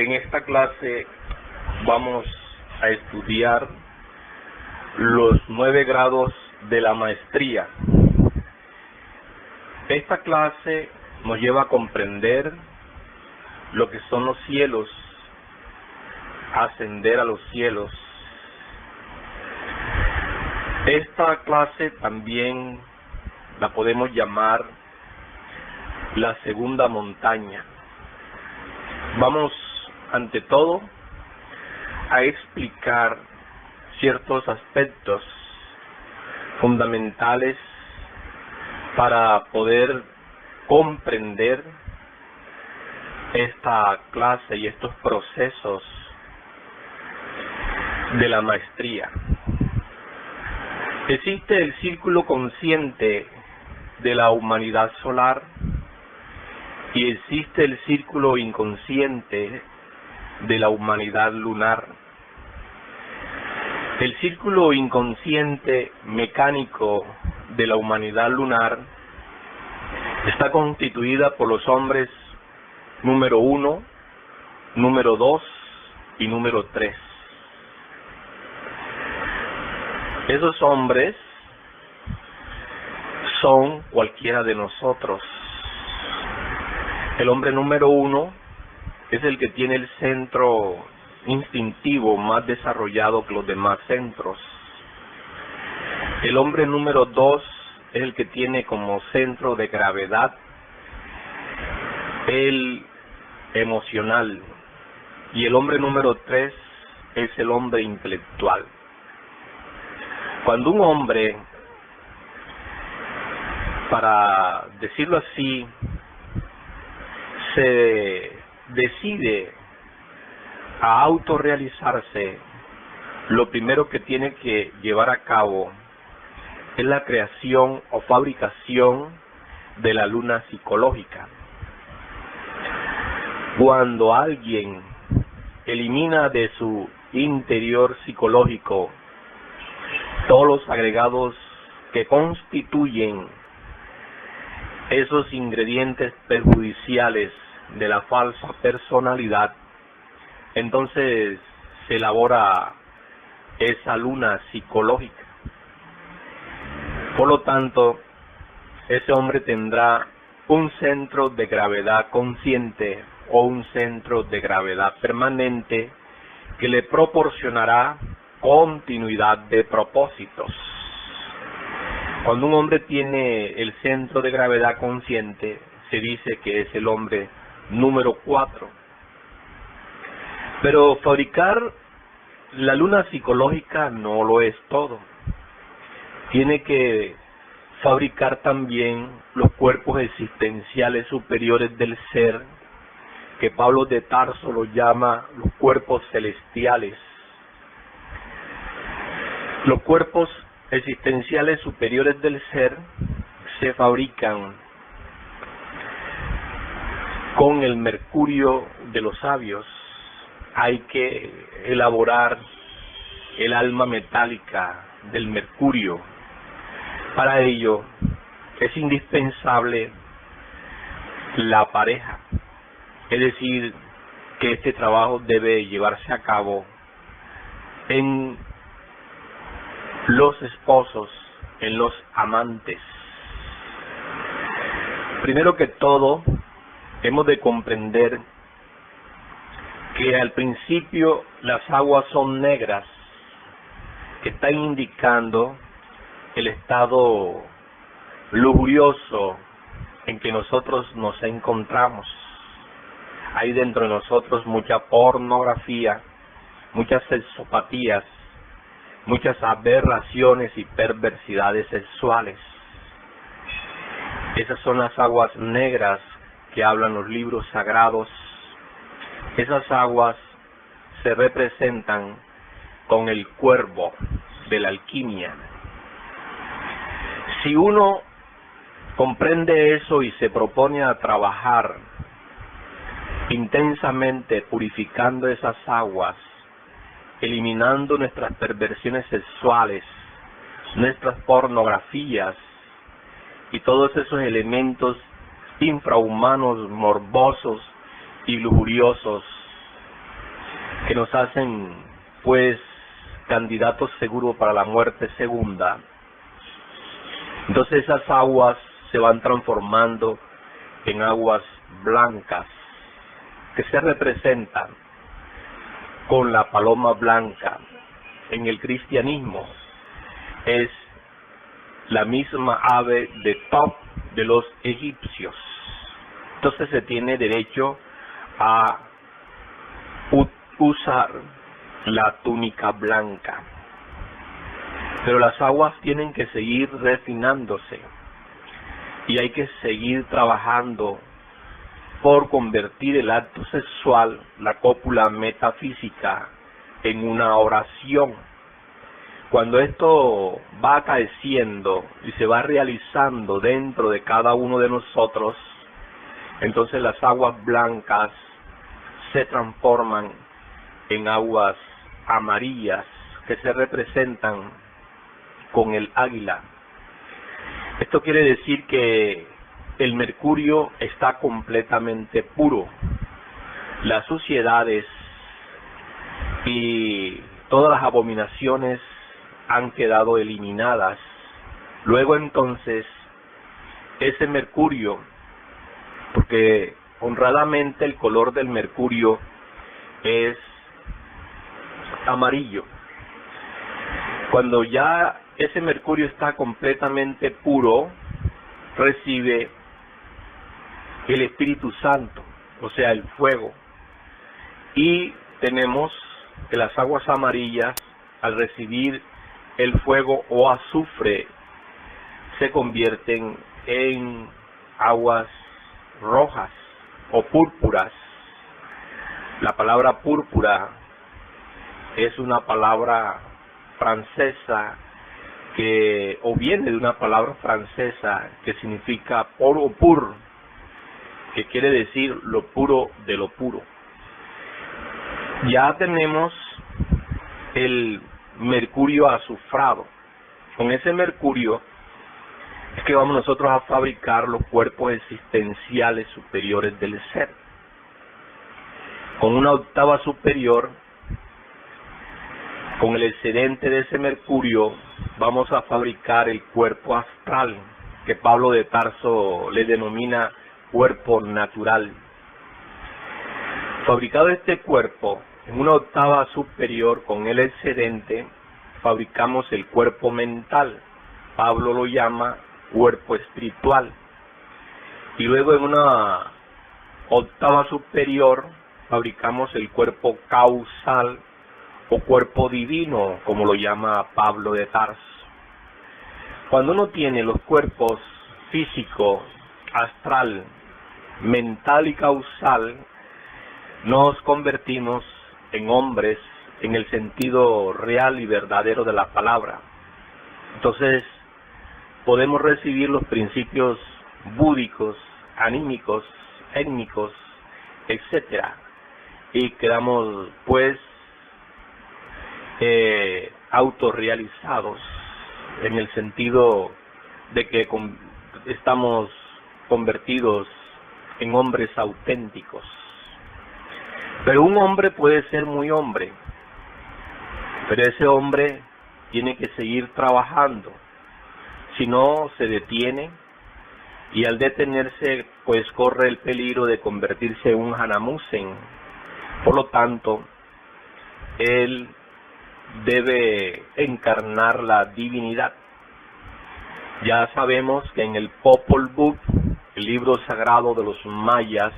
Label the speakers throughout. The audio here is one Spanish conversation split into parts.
Speaker 1: En esta clase vamos a estudiar los 9 grados de la maestría. Esta clase nos lleva a comprender lo que son los cielos, ascender a los cielos. Esta clase también la podemos llamar la segunda montaña. Vamos, ante todo, a explicar ciertos aspectos fundamentales para poder comprender esta clase y estos procesos de la maestría. Existe el círculo consciente de la humanidad solar y existe el círculo inconsciente de la humanidad lunar. El círculo inconsciente mecánico de la humanidad lunar está constituida por los hombres número 1, número 2 y número 3. Esos hombres son cualquiera de nosotros. El hombre número 1 es el que tiene el centro instintivo más desarrollado que los demás centros. El hombre número 2 es el que tiene como centro de gravedad el emocional. Y el hombre número 3 es el hombre intelectual. Cuando un hombre, para decirlo así, se decide a autorrealizarse, lo primero que tiene que llevar a cabo es la creación o fabricación de la luna psicológica. Cuando alguien elimina de su interior psicológico todos los agregados que constituyen esos ingredientes perjudiciales de la falsa personalidad, entonces se elabora esa luna psicológica. Por lo tanto, ese hombre tendrá un centro de gravedad consciente o un centro de gravedad permanente que le proporcionará continuidad de propósitos. Cuando un hombre tiene el centro de gravedad consciente, se dice que es el hombre número 4. Pero fabricar la luna psicológica no lo es todo. Tiene que fabricar también los cuerpos existenciales superiores del ser, que Pablo de Tarso los llama los cuerpos celestiales. Los cuerpos existenciales superiores del ser se fabrican con el mercurio de los sabios. Hay que elaborar el alma metálica del mercurio. Para ello es indispensable la pareja, es decir, que este trabajo debe llevarse a cabo en los esposos, en los amantes. Primero que todo, hemos de comprender que al principio las aguas son negras, que están indicando el estado lujurioso en que nosotros nos encontramos. Hay dentro de nosotros mucha pornografía, muchas sexopatías, muchas aberraciones y perversidades sexuales. Esas son las aguas negras que hablan los libros sagrados. Esas aguas se representan con el cuervo de la alquimia. Si uno comprende eso y se propone a trabajar intensamente purificando esas aguas, eliminando nuestras perversiones sexuales, nuestras pornografías y todos esos elementos infrahumanos, morbosos y lujuriosos que nos hacen pues candidatos seguros para la muerte segunda. Entonces esas aguas se van transformando en aguas blancas, que se representan con la paloma blanca. En el cristianismo es la misma ave de Top de los egipcios. Entonces se tiene derecho a usar la túnica blanca. Pero las aguas tienen que seguir refinándose y hay que seguir trabajando por convertir el acto sexual, la cópula metafísica, en una oración. Cuando esto va acaeciendo y se va realizando dentro de cada uno de nosotros, entonces las aguas blancas se transforman en aguas amarillas que se representan con el águila. Esto quiere decir que el mercurio está completamente puro. Las suciedades y todas las abominaciones han quedado eliminadas. Luego entonces ese mercurio, porque honradamente el color del mercurio es amarillo. Cuando ya ese mercurio está completamente puro, recibe el Espíritu Santo, o sea, el fuego. Y tenemos que las aguas amarillas, al recibir el fuego o azufre, se convierten en aguas rojas o púrpuras. La palabra púrpura es una palabra francesa o viene de una palabra francesa que significa pur, que quiere decir lo puro de lo puro. Ya tenemos el mercurio azufrado. Con ese mercurio es que vamos nosotros a fabricar los cuerpos existenciales superiores del ser. Con una octava superior, con el excedente de ese mercurio, vamos a fabricar el cuerpo astral, que Pablo de Tarso le denomina cuerpo natural. Fabricado este cuerpo, en una octava superior, con el excedente, fabricamos el cuerpo mental. Pablo lo llama cuerpo espiritual. Y luego en una octava superior, fabricamos el cuerpo causal, o cuerpo divino, como lo llama Pablo de Tarso. Cuando uno tiene los cuerpos físico, astral, mental y causal, nos convertimos en hombres en el sentido real y verdadero de la palabra. Entonces, podemos recibir los principios búdicos, anímicos, étnicos, etcétera, y quedamos pues autorrealizados, en el sentido de que estamos convertidos en hombres auténticos. Pero un hombre puede ser muy hombre, pero ese hombre tiene que seguir trabajando, si no se detiene, y al detenerse pues corre el peligro de convertirse en un Hanamusen. Por lo tanto, él debe encarnar la divinidad. Ya sabemos que en el Popol Vuh, el libro sagrado de los mayas,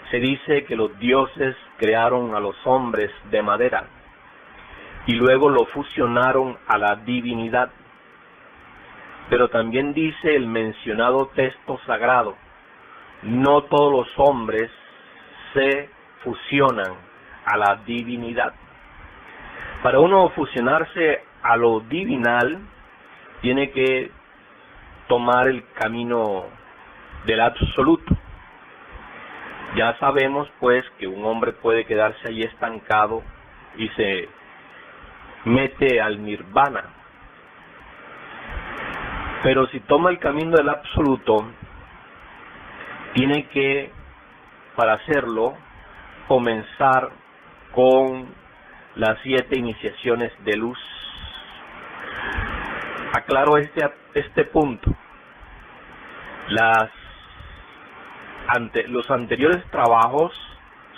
Speaker 1: se dice que los dioses crearon a los hombres de madera y luego lo fusionaron a la divinidad. Pero también dice el mencionado texto sagrado, no todos los hombres se fusionan a la divinidad. Para uno fusionarse a lo divinal, tiene que tomar el camino del absoluto. Ya sabemos pues que un hombre puede quedarse ahí estancado y se mete al nirvana. Pero si toma el camino del absoluto, tiene que, para hacerlo, comenzar con las 7 iniciaciones de luz. Aclaro este punto. Los anteriores trabajos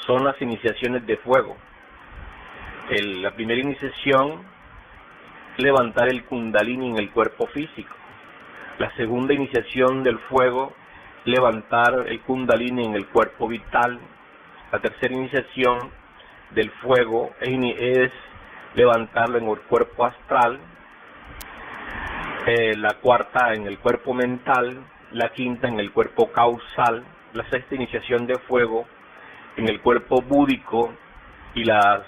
Speaker 1: son las iniciaciones de fuego. La primera iniciación, levantar el kundalini en el cuerpo físico. La segunda iniciación del fuego, levantar el kundalini en el cuerpo vital. La tercera iniciación del fuego es levantarlo en el cuerpo astral. La cuarta en el cuerpo mental. La quinta en el cuerpo causal. La sexta iniciación de fuego en el cuerpo búdico. Y la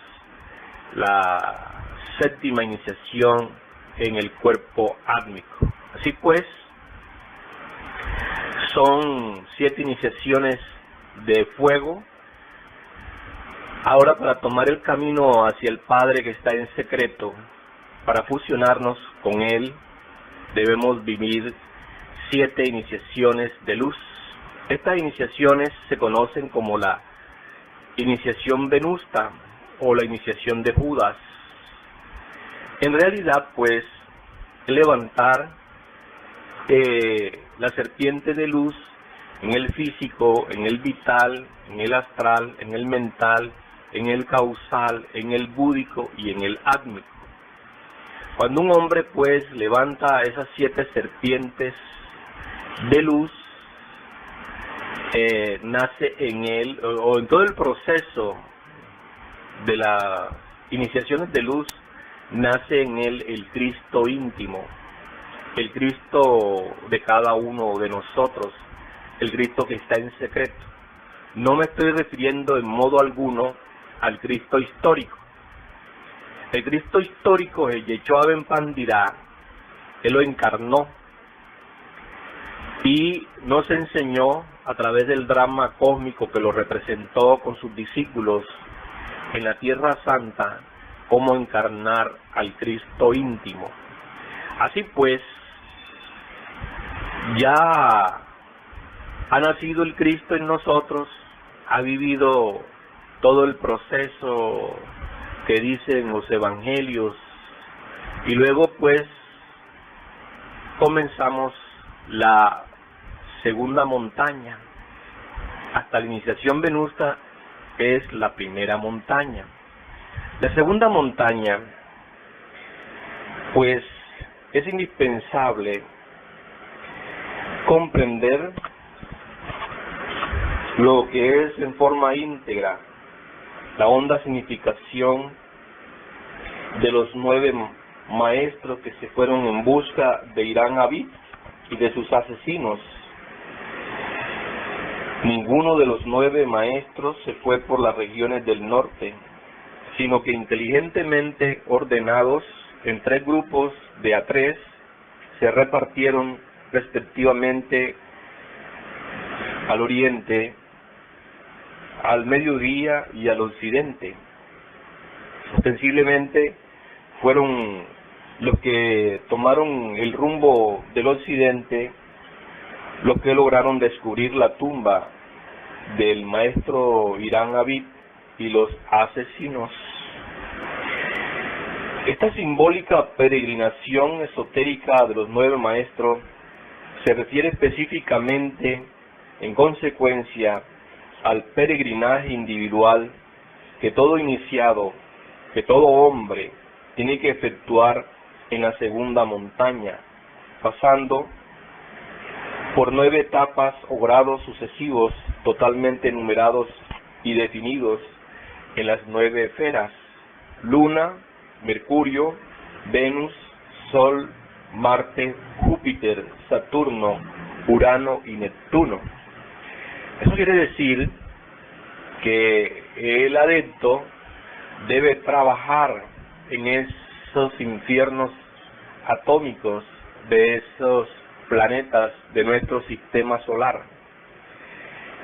Speaker 1: séptima iniciación en el cuerpo átmico. Así pues, son 7 iniciaciones de fuego. Ahora, para tomar el camino hacia el Padre que está en secreto, para fusionarnos con Él, debemos vivir 7 iniciaciones de luz. Estas iniciaciones se conocen como la iniciación venusta o la iniciación de Judas. En realidad, pues, levantar la serpiente de luz en el físico, en el vital, en el astral, en el mental, en el causal, en el búdico y en el átmico. Cuando un hombre, pues, levanta esas 7 serpientes de luz, nace en él, o en todo el proceso de las iniciaciones de luz, nace en él el Cristo íntimo, el Cristo de cada uno de nosotros, el Cristo que está en secreto. No me estoy refiriendo en modo alguno al Cristo histórico. El Cristo histórico, el Yeshua Ben Pandira, Él lo encarnó y nos enseñó a través del drama cósmico que lo representó con sus discípulos en la Tierra Santa, cómo encarnar al Cristo íntimo. Así pues, ya ha nacido el Cristo en nosotros, ha vivido todo el proceso que dicen los evangelios, y luego pues comenzamos la segunda montaña. Hasta la iniciación venusta es la primera montaña. La segunda montaña, pues, es indispensable comprender lo que es en forma íntegra la honda significación de los 9 maestros que se fueron en busca de Irán Abid y de sus asesinos. Ninguno de los 9 maestros se fue por las regiones del norte, sino que inteligentemente ordenados en 3 grupos de a 3, se repartieron respectivamente al oriente, al mediodía y al occidente. Ostensiblemente fueron los que tomaron el rumbo del occidente, los que lograron descubrir la tumba del maestro Irán Abid y los asesinos. Esta simbólica peregrinación esotérica de los 9 maestros se refiere específicamente, en consecuencia, al peregrinaje individual que todo iniciado, que todo hombre tiene que efectuar en la segunda montaña, pasando por 9 etapas o grados sucesivos totalmente numerados y definidos en las 9 esferas: Luna, Mercurio, Venus, Sol, Marte, Júpiter, Saturno, Urano y Neptuno. Eso quiere decir que el adepto debe trabajar en esos infiernos atómicos de esos planetas de nuestro sistema solar.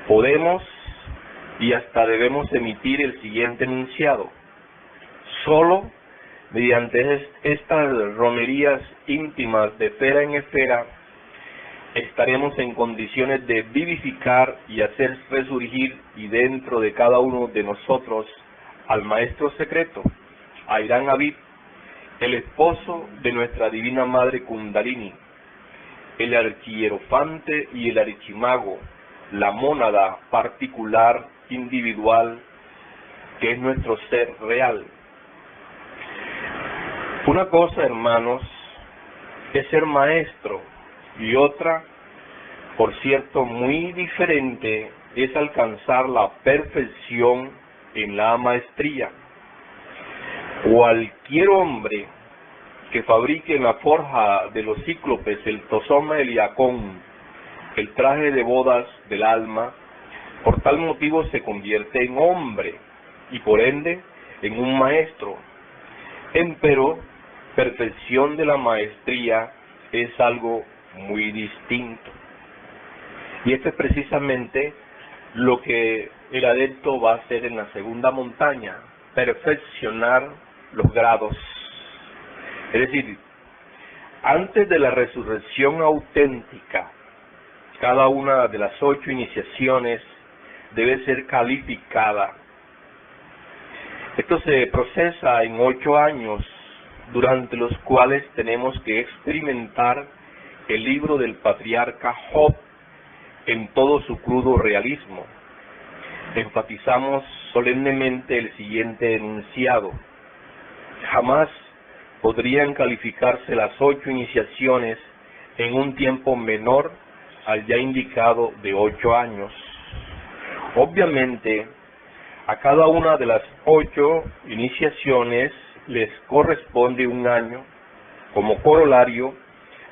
Speaker 1: Podemos y hasta debemos emitir el siguiente enunciado: solo mediante estas romerías íntimas de esfera en esfera estaremos en condiciones de vivificar y hacer resurgir y dentro de cada uno de nosotros al maestro secreto, a Irán Abid, el esposo de nuestra divina madre Kundalini, el archihierofante y el archimago, la mónada particular, individual, que es nuestro ser real. Una cosa, hermanos, es ser maestro, y otra, por cierto, muy diferente, es alcanzar la perfección en la maestría. Cualquier hombre que fabrique en la forja de los cíclopes el tosoma Eliacón, el traje de bodas del alma, por tal motivo se convierte en hombre y por ende en un maestro. Empero, perfección de la maestría es algo muy distinto. Y esto es precisamente lo que el adepto va a hacer en la segunda montaña, perfeccionar los grados. Es decir, antes de la resurrección auténtica, cada una de las 8 iniciaciones debe ser calificada. Esto se procesa en 8 años, durante los cuales tenemos que experimentar el libro del patriarca Job en todo su crudo realismo. Enfatizamos solemnemente el siguiente enunciado: jamás podrían calificarse las 8 iniciaciones en un tiempo menor al ya indicado de 8 años. Obviamente, a cada una de las 8 iniciaciones les corresponde un año. Como corolario,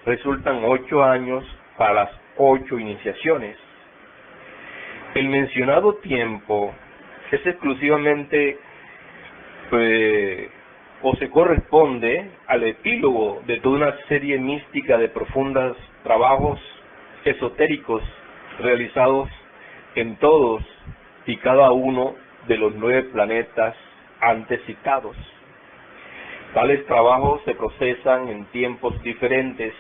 Speaker 1: resultan 8 años para las 8 iniciaciones. El mencionado tiempo es exclusivamente o se corresponde al epílogo de toda una serie mística de profundos trabajos esotéricos realizados en todos y cada uno de los 9 planetas antes citados. Tales trabajos se procesan en tiempos diferentes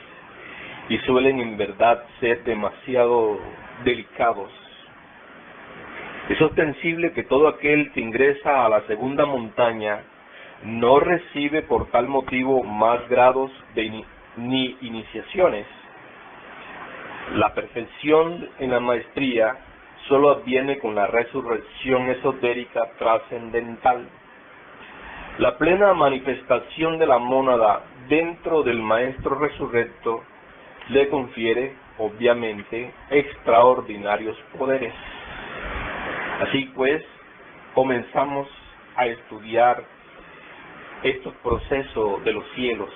Speaker 1: y suelen en verdad ser demasiado delicados. Es ostensible que todo aquel que ingresa a la segunda montaña no recibe por tal motivo más grados ni iniciaciones. La perfección en la maestría solo adviene con la resurrección esotérica trascendental. La plena manifestación de la mónada dentro del maestro resurrecto le confiere, obviamente, extraordinarios poderes. Así pues, comenzamos a estudiar estos procesos de los cielos.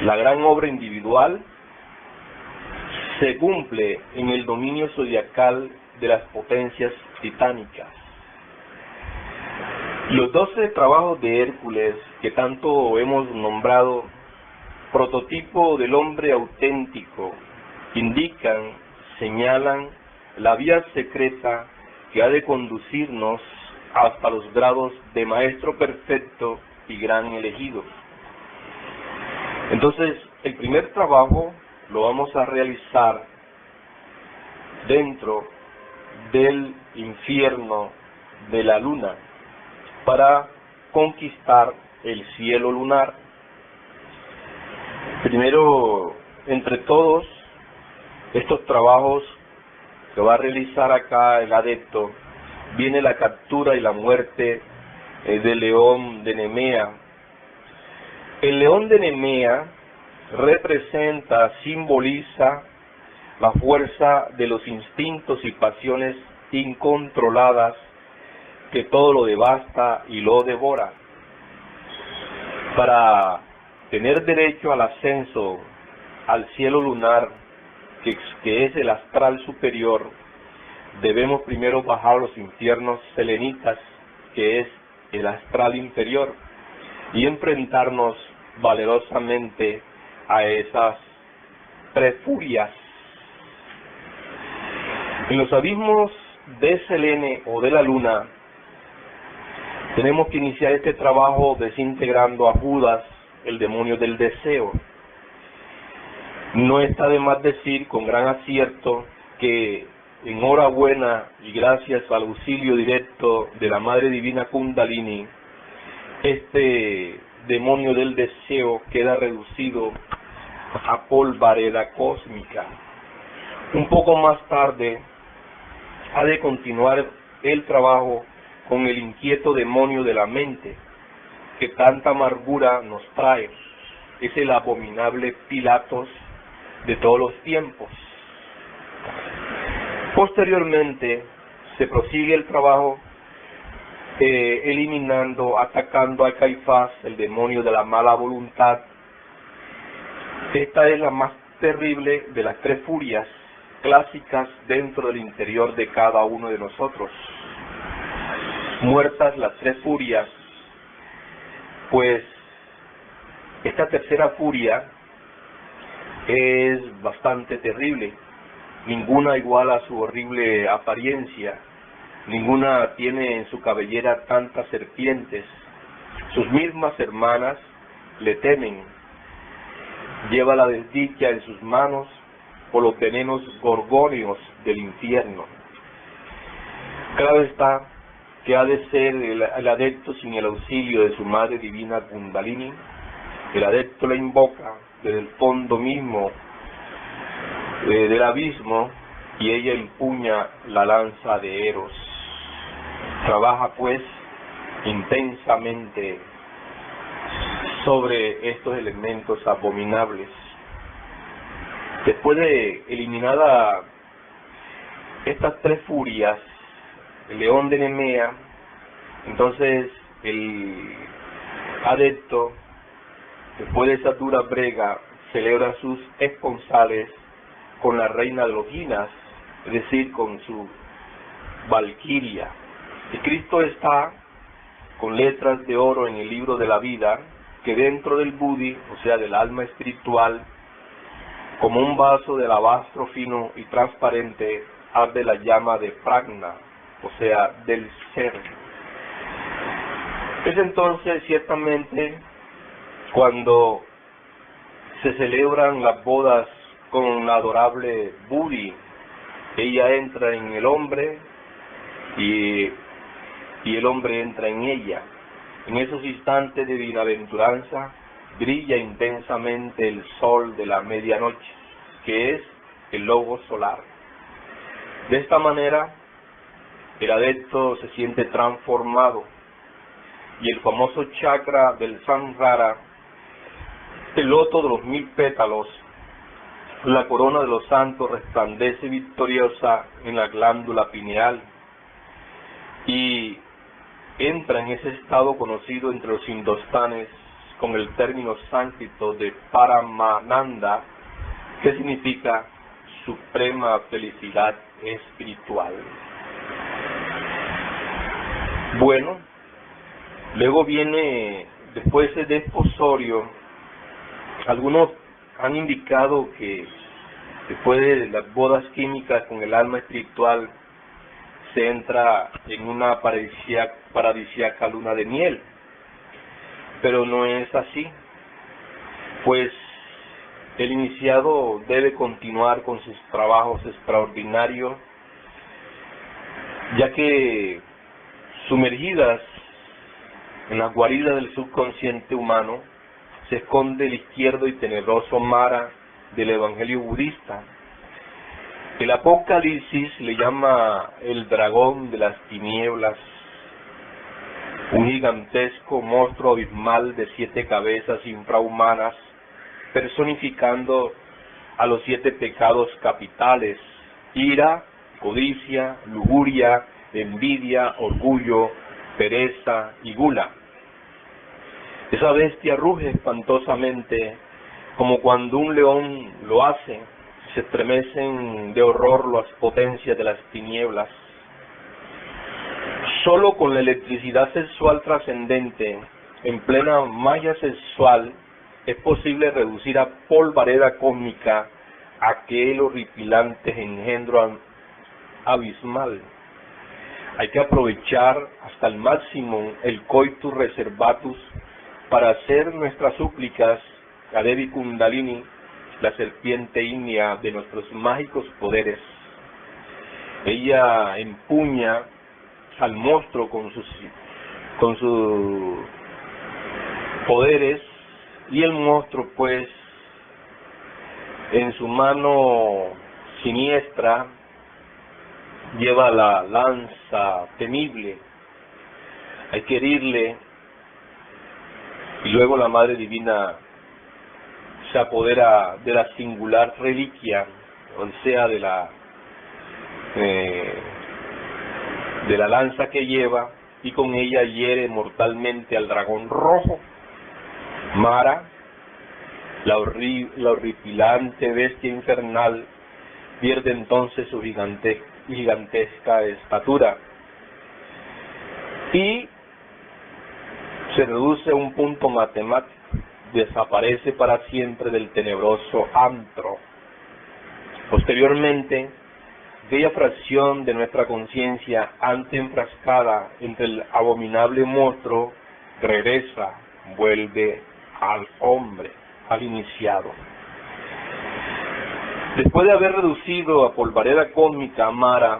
Speaker 1: La gran obra individual se cumple en el dominio zodiacal de las potencias titánicas. Los 12 trabajos de Hércules, que tanto hemos nombrado, prototipo del hombre auténtico, indican, señalan la vía secreta que ha de conducirnos hasta los grados de maestro perfecto y gran elegido. Entonces, el primer trabajo lo vamos a realizar dentro del infierno de la luna para conquistar el cielo lunar. Primero, entre todos estos trabajos que va a realizar acá el adepto, viene la captura y la muerte del león de Nemea. El león de Nemea representa, simboliza la fuerza de los instintos y pasiones incontroladas que todo lo devasta y lo devora. Para tener derecho al ascenso al cielo lunar, que es el astral superior, debemos primero bajar los infiernos selenitas, que es el astral inferior, y enfrentarnos valerosamente a esas 3 furias. En los abismos de Selene o de la luna, tenemos que iniciar este trabajo desintegrando a Judas, el demonio del deseo. No está de más decir con gran acierto que enhorabuena y gracias al auxilio directo de la Madre Divina Kundalini, este demonio del deseo queda reducido a polvareda cósmica. Un poco más tarde ha de continuar el trabajo con el inquieto demonio de la mente, que tanta amargura nos trae. Es el abominable Pilatos de todos los tiempos. Posteriormente se prosigue el trabajo eliminando, atacando a Caifás, el demonio de la mala voluntad. Esta es la más terrible de las tres furias clásicas dentro del interior de cada uno de nosotros. Muertas las tres furias, pues esta tercera furia es bastante terrible. Ninguna iguala su horrible apariencia, ninguna tiene en su cabellera tantas serpientes. Sus mismas hermanas le temen. Lleva la desdicha en sus manos por los venenos gorgóneos del infierno. Claro está que ha de ser el adepto sin el auxilio de su Madre Divina Kundalini. El adepto la invoca desde el fondo mismo del abismo y ella empuña la lanza de Eros. Trabaja pues intensamente sobre estos elementos abominables. Después de eliminada estas tres furias, el león de Nemea, entonces el adepto, después de esa dura brega, celebra sus esponsales con la reina de los Ginas, es decir, con su valquiria. Y Cristo está con letras de oro en el libro de la vida, que dentro del buddhi, o sea, del alma espiritual, como un vaso de alabastro fino y transparente, arde la llama de prajna, o sea, del ser. Es entonces ciertamente cuando se celebran las bodas con la adorable Buddhi, ella entra en el hombre y el hombre entra en ella. En esos instantes de bienaventuranza brilla intensamente el sol de la medianoche, que es el logo solar. De esta manera, el adepto se siente transformado y el famoso chakra del Samsara, el loto de los 1000 pétalos, la corona de los santos resplandece victoriosa en la glándula pineal y entra en ese estado conocido entre los hindustanes con el término sánscrito de Paramananda, que significa suprema felicidad espiritual. Bueno, luego viene, después de desposorio, algunos han indicado que después de las bodas químicas con el alma espiritual se entra en una paradisíaca luna de miel, pero no es así, pues el iniciado debe continuar con sus trabajos extraordinarios, ya que sumergidas en la guarida del subconsciente humano se esconde el izquierdo y tenebroso Mara del Evangelio budista. El Apocalipsis le llama el dragón de las tinieblas, un gigantesco monstruo abismal de 7 cabezas infrahumanas, personificando a los 7 pecados capitales: ira, codicia, lujuria, envidia, orgullo, pereza y gula. Esa bestia ruge espantosamente, como cuando un león lo hace. Se estremecen de horror las potencias de las tinieblas. Solo con la electricidad sexual trascendente, en plena malla sexual, es posible reducir a polvareda cósmica aquel horripilante engendro abismal. Hay que aprovechar hasta el máximo el coitus reservatus para hacer nuestras súplicas a Devi Kundalini, la serpiente ígnea de nuestros mágicos poderes. ella empuña al monstruo con sus poderes, y el monstruo pues en su mano siniestra lleva la lanza temible. Hay que herirle, y luego la Madre Divina se apodera de la singular reliquia, o sea, de la lanza que lleva, y con ella hiere mortalmente al dragón rojo. Mara, la horripilante bestia infernal, pierde entonces su gigantesca estatura y se reduce a un punto matemático, desaparece para siempre del tenebroso antro. Posteriormente, aquella fracción de nuestra conciencia antes enfrascada entre el abominable monstruo regresa, vuelve al hombre, al iniciado. Después de haber reducido a polvareda cósmica a Mara,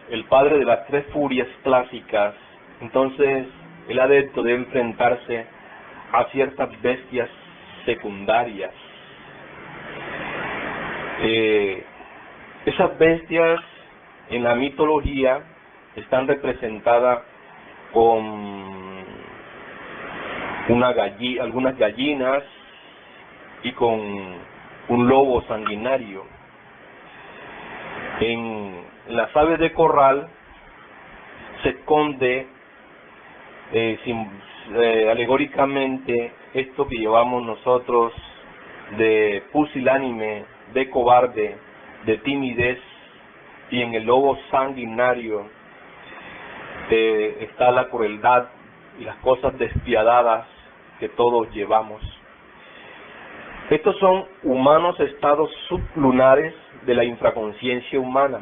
Speaker 1: el padre de las tres furias clásicas, entonces el adepto debe enfrentarse a ciertas bestias secundarias. Esas bestias en la mitología están representadas con algunas gallinas y con un lobo sanguinario. En las aves de corral se esconde alegóricamente esto que llevamos nosotros de pusilánime, de cobarde, de timidez, y en el lobo sanguinario está la crueldad y las cosas despiadadas que todos llevamos. Estos son humanos estados sublunares de la infraconsciencia humana.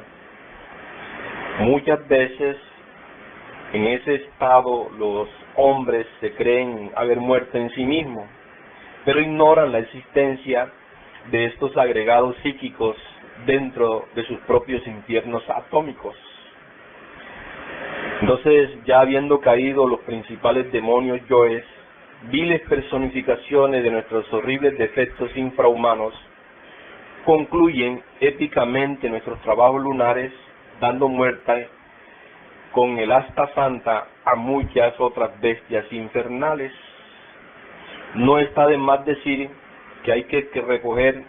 Speaker 1: Muchas veces en ese estado los hombres se creen haber muerto en sí mismos, pero ignoran la existencia de estos agregados psíquicos dentro de sus propios infiernos atómicos. Entonces, ya habiendo caído los principales demonios yoes, viles personificaciones de nuestros horribles defectos infrahumanos, concluyen épicamente nuestros trabajos lunares, dando muerte con el asta santa a muchas otras bestias infernales. No está de más decir que hay que recoger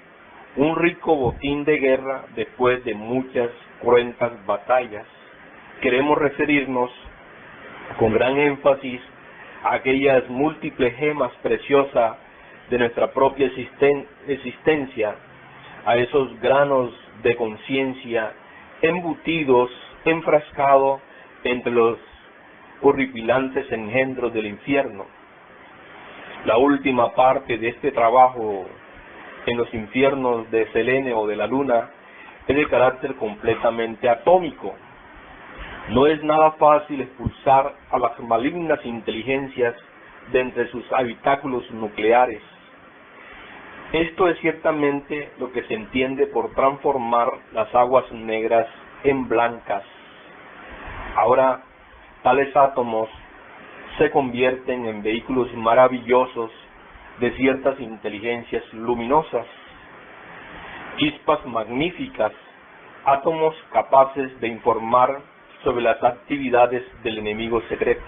Speaker 1: un rico botín de guerra después de muchas cruentas batallas. Queremos referirnos con gran énfasis a aquellas múltiples gemas preciosas de nuestra propia existencia, a esos granos de conciencia embutidos, enfrascados entre los horripilantes engendros del infierno. La última parte de este trabajo en los infiernos de Selene o de la Luna es de carácter completamente atómico. No es nada fácil expulsar a las malignas inteligencias de entre sus habitáculos nucleares. Esto es ciertamente lo que se entiende por transformar las aguas negras en blancas. Ahora, tales átomos se convierten en vehículos maravillosos de ciertas inteligencias luminosas, chispas magníficas, átomos capaces de informar sobre las actividades del enemigo secreto.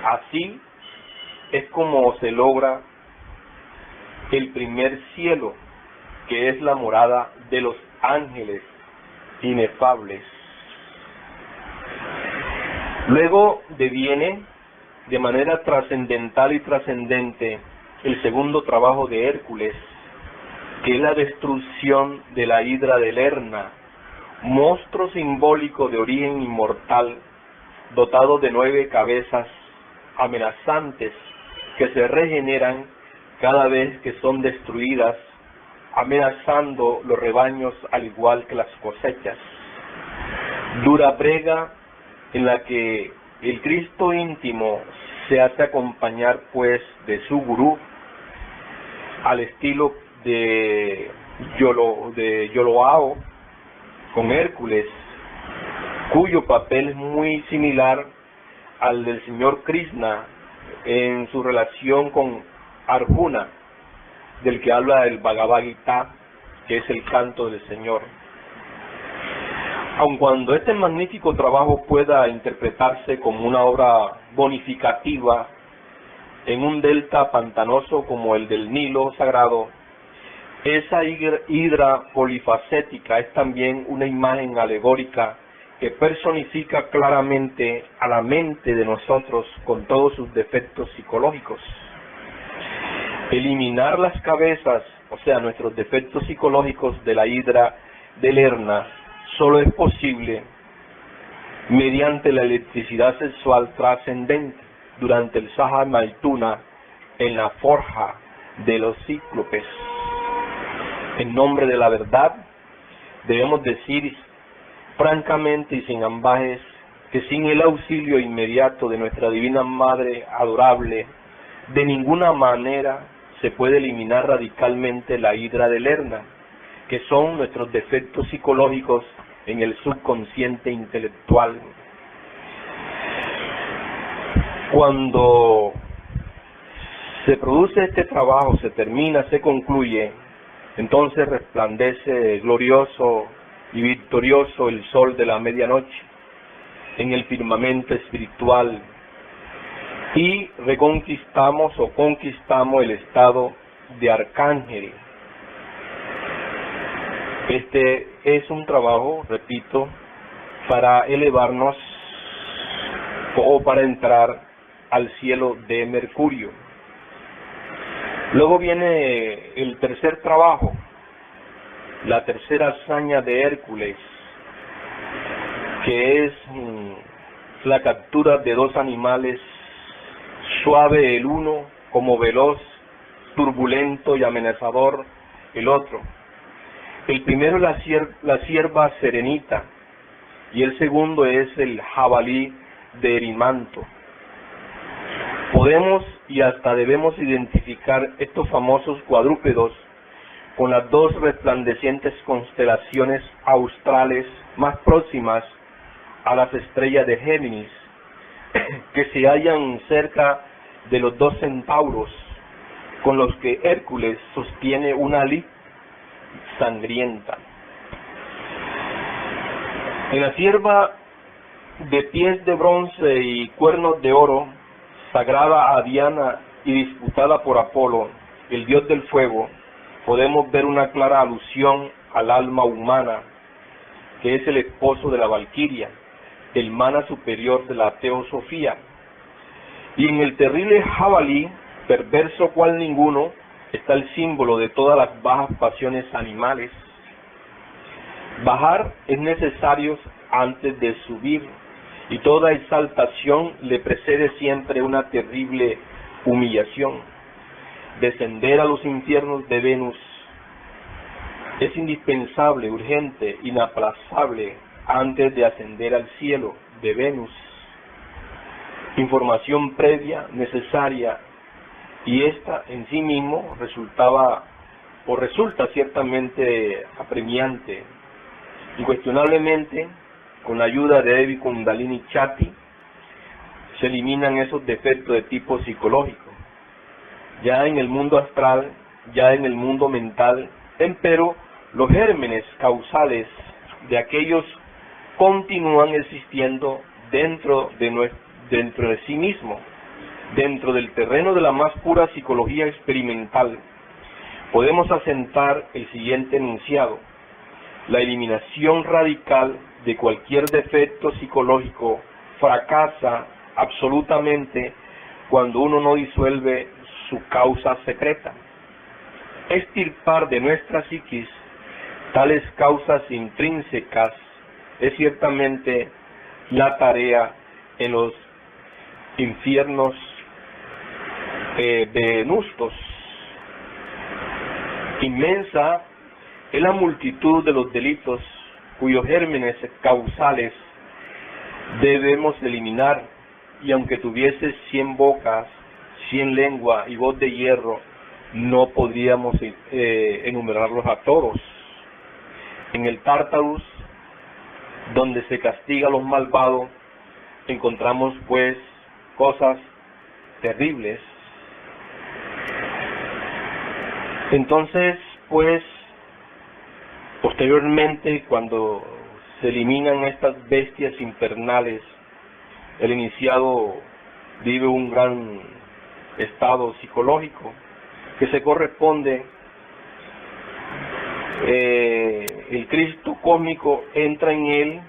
Speaker 1: Así es como se logra el primer cielo, que es la morada de los ángeles inefables. Luego deviene de manera trascendental y trascendente el segundo trabajo de Hércules, que es la destrucción de la hidra de Lerna, monstruo simbólico de origen inmortal, dotado de 9 cabezas amenazantes que se regeneran cada vez que son destruidas, amenazando los rebaños al igual que las cosechas. Dura brega en la que el Cristo íntimo se hace acompañar pues de su gurú, al estilo de Yoloao con Hércules, cuyo papel es muy similar al del señor Krishna en su relación con Arjuna, del que habla el Bhagavad Gita, que es el canto del Señor. Aun cuando este magnífico trabajo pueda interpretarse como una obra bonificativa en un delta pantanoso como el del Nilo sagrado, esa hidra polifacética es también una imagen alegórica que personifica claramente a la mente de nosotros con todos sus defectos psicológicos. Eliminar las cabezas, o sea, nuestros defectos psicológicos de la hidra de Lerna, solo es posible mediante la electricidad sexual trascendente durante el Saha Maituna en la forja de los cíclopes. En nombre de la verdad, debemos decir francamente y sin ambajes que sin el auxilio inmediato de nuestra Divina Madre adorable, de ninguna manera se puede eliminar radicalmente la hidra de Lerna, que son nuestros defectos psicológicos en el subconsciente intelectual. Cuando se produce este trabajo, se termina, se concluye, entonces resplandece glorioso y victorioso el sol de la medianoche en el firmamento espiritual y reconquistamos o conquistamos el estado de arcángel. Este es un trabajo, repito, para elevarnos o para entrar al cielo de Mercurio. Luego viene el tercer trabajo, la tercera hazaña de Hércules, que es la captura de dos animales, suave el uno, como veloz, turbulento y amenazador el otro. El primero es la cierva serenita y el segundo es el jabalí de Erimanto. Podemos y hasta debemos identificar estos famosos cuadrúpedos con las dos resplandecientes constelaciones australes más próximas a las estrellas de Géminis, que se hallan cerca de los dos centauros, con los que Hércules sostiene una lid sangrienta. En la cierva de pies de bronce y cuernos de oro, sagrada a Diana y disputada por Apolo, el dios del fuego, podemos ver una clara alusión al alma humana, que es el esposo de la Valquiria, el mana superior de la teosofía. Y en el terrible jabalí, perverso cual ninguno, está el símbolo de todas las bajas pasiones animales. Bajar es necesario antes de subir, y toda exaltación le precede siempre una terrible humillación. Descender a los infiernos de Venus es indispensable, urgente, inaplazable antes de ascender al cielo de Venus. Información previa, necesaria, y esta en sí mismo resulta ciertamente apremiante. Incuestionablemente, con la ayuda de Devi Kundalini Chati, se eliminan esos defectos de tipo psicológico. Ya en el mundo astral, ya en el mundo mental, empero los gérmenes causales de aquellos continúan existiendo dentro de sí mismo, dentro del terreno de la más pura psicología experimental. Podemos asentar el siguiente enunciado: la eliminación radical de cualquier defecto psicológico fracasa absolutamente cuando uno no disuelve su causa secreta. Extirpar de nuestra psiquis tales causas intrínsecas es ciertamente la tarea en los infiernos venustos. Inmensa es la multitud de los delitos cuyos gérmenes causales debemos eliminar, y aunque tuviese 100 bocas, 100 lenguas y voz de hierro, no podríamos enumerarlos a todos. En el Tártarus donde se castiga a los malvados, encontramos pues cosas terribles. Entonces, pues, posteriormente, cuando se eliminan estas bestias infernales, el iniciado vive un gran estado psicológico que se corresponde. El Cristo cósmico entra en él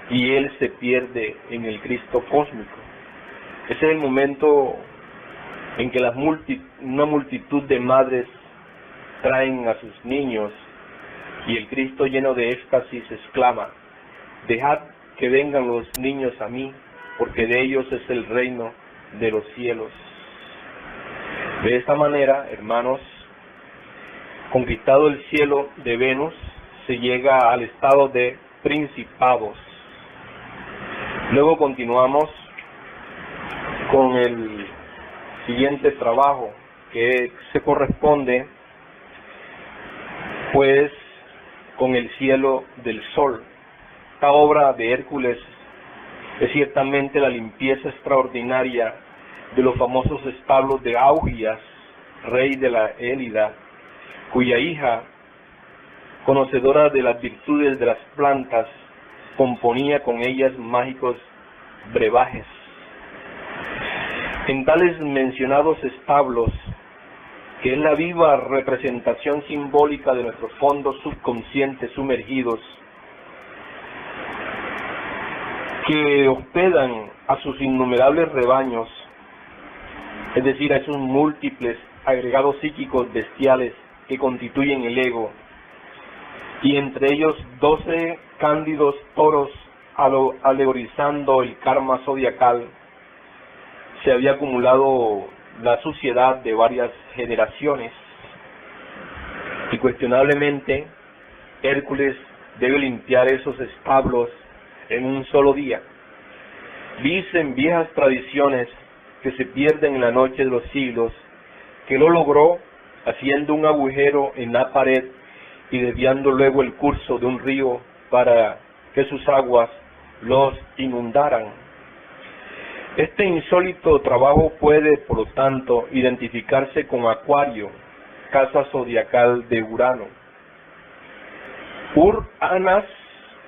Speaker 1: y él se pierde en el Cristo cósmico. Ese es el momento en que una multitud de madres traen a sus niños y el Cristo, lleno de éxtasis, exclama: dejad que vengan los niños a mí, porque de ellos es el reino de los cielos. De esta manera, hermanos, conquistado el cielo de Venus, se llega al estado de principados. Luego continuamos con el siguiente trabajo, que se corresponde pues con el cielo del sol. Esta obra de Hércules es ciertamente la limpieza extraordinaria de los famosos establos de Augias, rey de la Élida, cuya hija, conocedora de las virtudes de las plantas, componía con ellas mágicos brebajes. En tales mencionados establos, que es la viva representación simbólica de nuestros fondos subconscientes sumergidos, que hospedan a sus innumerables rebaños, es decir, a esos múltiples agregados psíquicos bestiales que constituyen el ego, y entre ellos 12 cándidos toros alegorizando el karma zodiacal, se había acumulado la suciedad de varias generaciones, y cuestionablemente Hércules debe limpiar esos establos en un solo día. Dicen viejas tradiciones que se pierden en la noche de los siglos, que lo logró haciendo un agujero en la pared y desviando luego el curso de un río para que sus aguas los inundaran. Este insólito trabajo puede, por lo tanto, identificarse con Acuario, casa zodiacal de Urano. Uranas,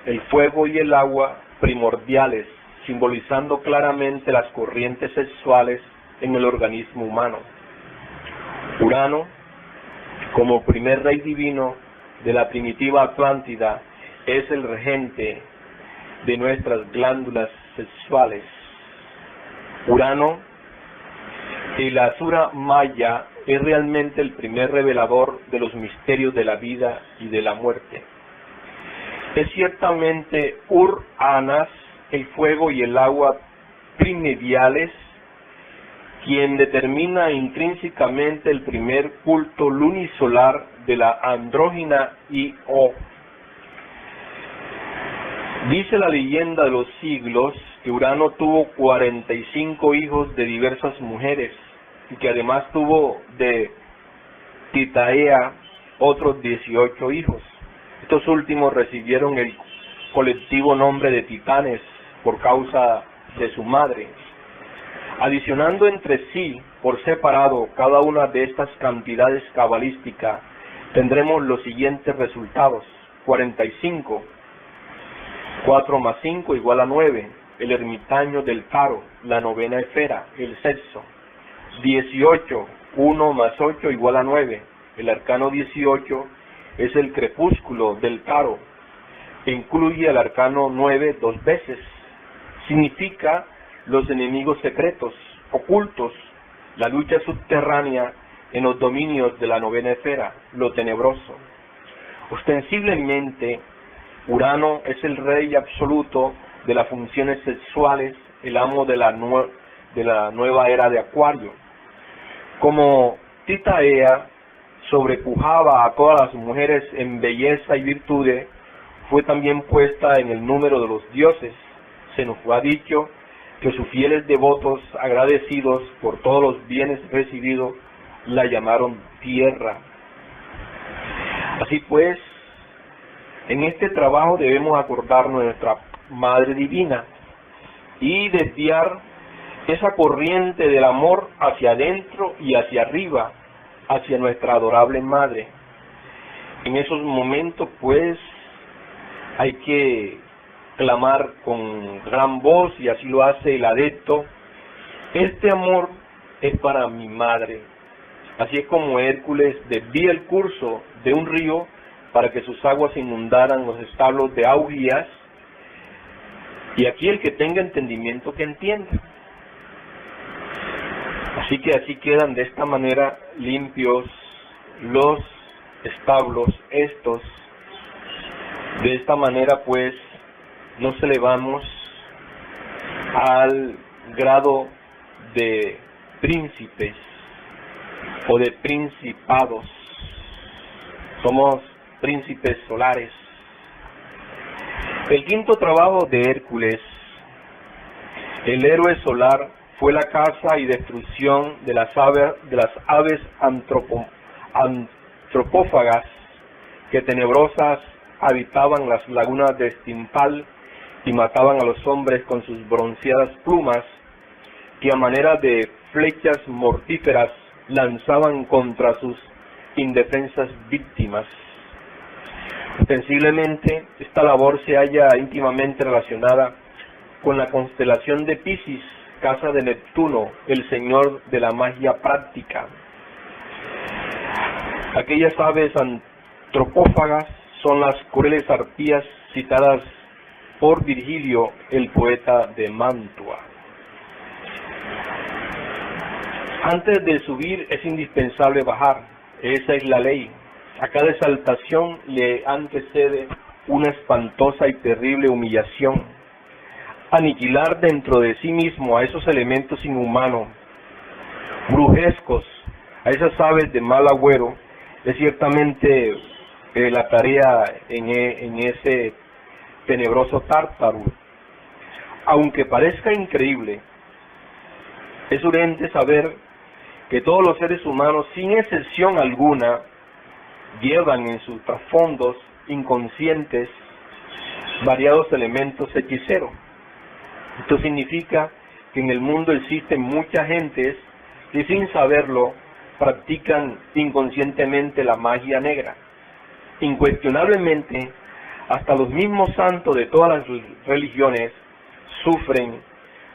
Speaker 1: el fuego y el agua primordiales, simbolizando claramente las corrientes sexuales en el organismo humano. Urano, como primer rey divino de la primitiva Atlántida, es el regente de nuestras glándulas sexuales. Urano, el Asura Maya, es realmente el primer revelador de los misterios de la vida y de la muerte. Es ciertamente Uranas, el fuego y el agua primordiales, quien determina intrínsecamente el primer culto lunisolar de la andrógina Io. Dice la leyenda de los siglos que Urano tuvo 45 hijos de diversas mujeres, y que además tuvo de Titaea otros 18 hijos. Estos últimos recibieron el colectivo nombre de titanes por causa de su madre. Adicionando entre sí, por separado, cada una de estas cantidades cabalísticas, tendremos los siguientes resultados: 45, 4 más 5 igual a 9, el ermitaño del Taro, la novena esfera, el sexo. 18, 1 más 8 igual a 9, el arcano 18 es el crepúsculo del Taro, que incluye el arcano 9 2 veces. Significa los enemigos secretos, ocultos, la lucha subterránea en los dominios de la novena esfera, lo tenebroso. Ostensiblemente, Urano es el rey absoluto de las funciones sexuales, el amo de la nueva era de Acuario. Como Titaea sobrepujaba a todas las mujeres en belleza y virtudes, fue también puesta en el número de los dioses. Se nos ha dicho que sus fieles devotos, agradecidos por todos los bienes recibidos, la llamaron tierra. Así pues, En este trabajo debemos acordarnos de nuestra Madre Divina y desviar esa corriente del amor hacia adentro y hacia arriba, hacia nuestra adorable Madre. En esos momentos, pues, hay que clamar con gran voz, y así lo hace el adepto: este amor es para mi Madre. Así es como Hércules desvía el curso de un río para que sus aguas inundaran los establos de Augías, y aquí el que tenga entendimiento que entienda. Así que así quedan de esta manera limpios los establos estos. De esta manera, pues, nos elevamos al grado de príncipes o de principados. Somos príncipes solares. El quinto trabajo de Hércules, el héroe solar, fue la caza y destrucción de las aves antropófagas que tenebrosas habitaban las lagunas de Stimpal y mataban a los hombres con sus bronceadas plumas, que a manera de flechas mortíferas lanzaban contra sus indefensas víctimas. Ostensiblemente, esta labor se halla íntimamente relacionada con la constelación de Piscis, casa de Neptuno, el señor de la magia práctica. Aquellas aves antropófagas son las crueles arpías citadas por Virgilio, el poeta de Mantua. Antes de subir es indispensable bajar, esa es la ley. A cada exaltación le antecede una espantosa y terrible humillación. Aniquilar dentro de sí mismo a esos elementos inhumanos, brujescos, a esas aves de mal agüero, es ciertamente la tarea en ese tenebroso tártaro. Aunque parezca increíble, es urgente saber que todos los seres humanos, sin excepción alguna, llevan en sus trasfondos inconscientes variados elementos hechiceros. Esto significa que en el mundo existen muchas gentes que, sin saberlo, practican inconscientemente la magia negra. Incuestionablemente, hasta los mismos santos de todas las religiones sufren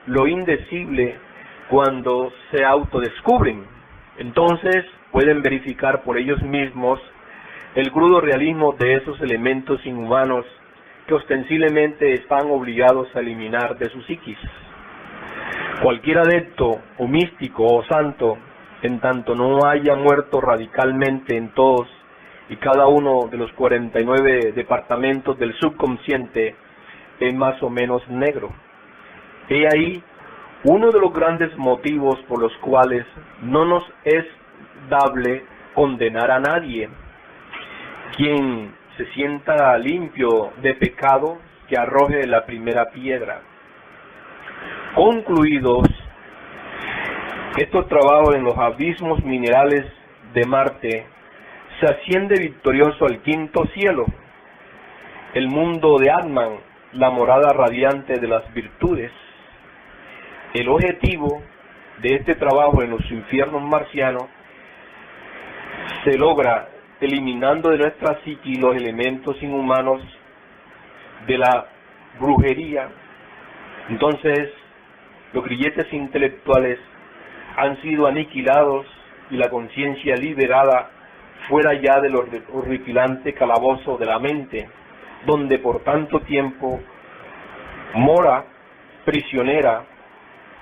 Speaker 1: lo indecible cuando se autodescubren. Entonces pueden verificar por ellos mismos el crudo realismo de esos elementos inhumanos que ostensiblemente están obligados a eliminar de su psiquis. Cualquier adepto o místico o santo, en tanto no haya muerto radicalmente en todos y cada uno de los 49 departamentos del subconsciente, es más o menos negro. He ahí uno de los grandes motivos por los cuales no nos es dable condenar a nadie. Quien se sienta limpio de pecado, que arroje la primera piedra. Concluidos estos trabajos en los abismos minerales de Marte, se asciende victorioso al quinto cielo, el mundo de Atman, la morada radiante de las virtudes. El objetivo de este trabajo en los infiernos marcianos se logra eliminando de nuestra psique los elementos inhumanos de la brujería. Entonces, los grilletes intelectuales han sido aniquilados y la conciencia liberada fuera ya del horripilante calabozo de la mente, donde por tanto tiempo mora prisionera.